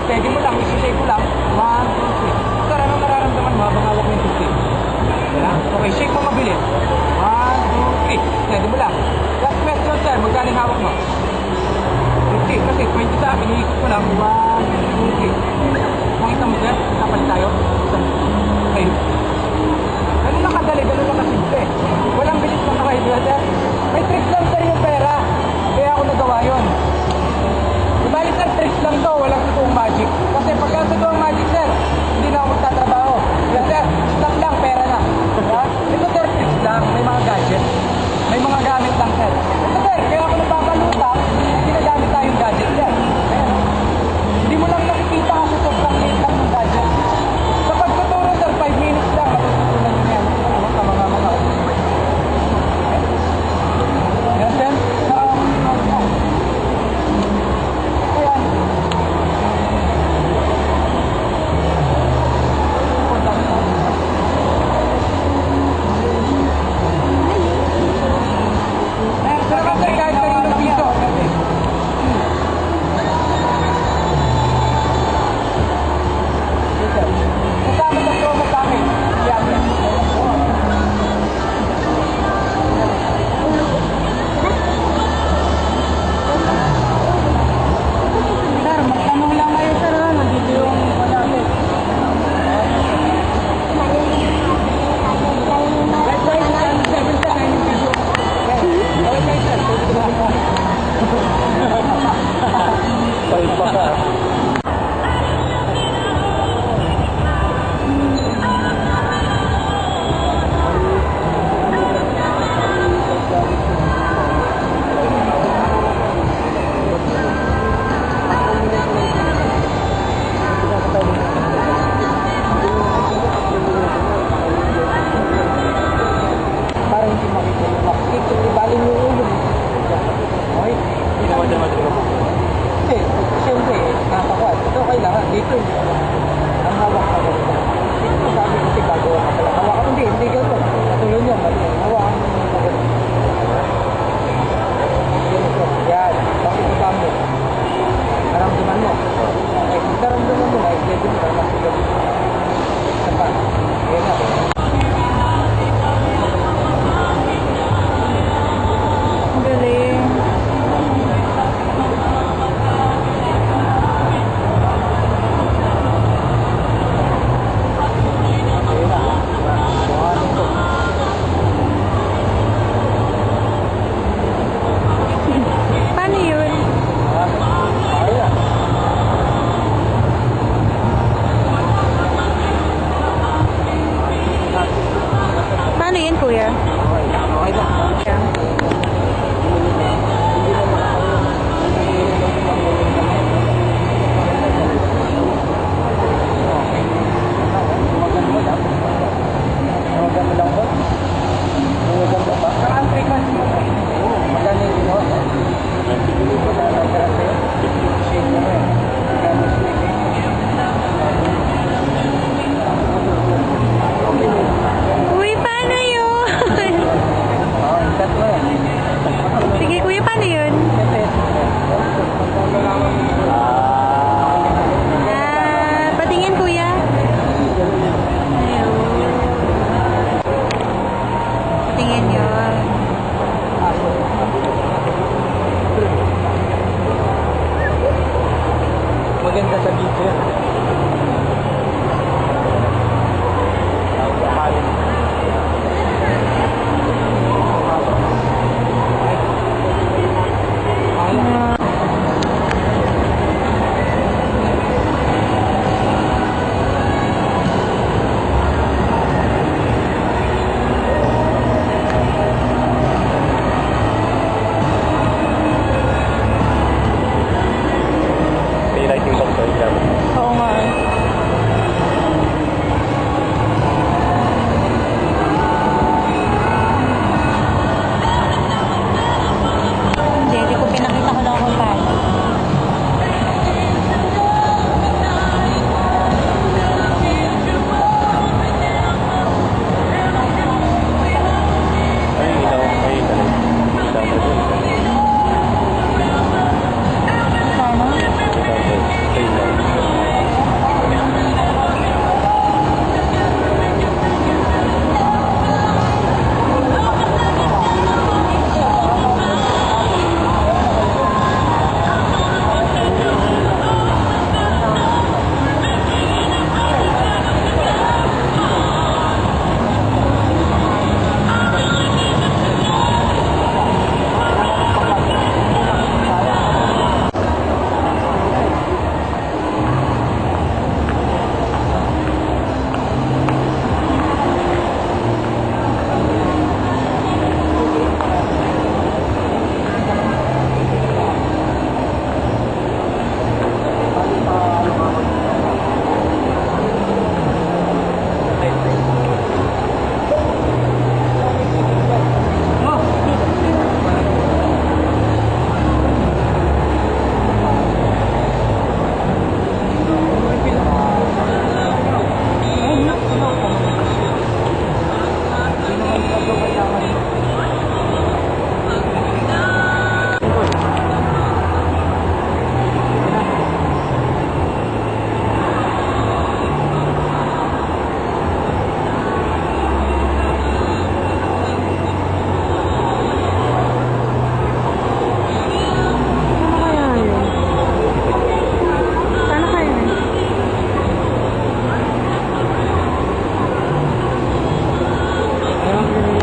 Steady mo lang, isi-shake mo lang. 1, 2, 3. Sir, anong nararamdaman mo habang hawak mo yung 50? Yeah? Okay, shake mo mabilis. 1, 2, 3. Steady mo lang. Last question, sir. Magkano yung hawak mo? 50. Kasi 20 sa akin, iikot ko lang. 1, 2, 3. Makita mo, sir? Kapalit tayo. Okay. Ganun lang kadali, ganun lang kasimple. Walang bilis na kakaidra, sir. May tricks lang, sir, yung pera. Kaya ako nagawa yun. Ibali, sir, tricks lang to. Walang totoong magic. Kasi pagka totoong magic, sir, hindi na ako magtatrabaho. Yan, sir, stop lang, pera na. Ito, sir, tricks lang. May mga gadget. May mga gamit lang, sir. Ito, sir, kaya ako nagpapaluta, ginagamit tayong gadget, sir. Hindi mo lang nakikita kasi sobrang late lang ng gadget. Sa pagtuturo, sir, 5 minutes lang. Matututunan nyo yan. Mga. Yan, sir. Maganda sa video.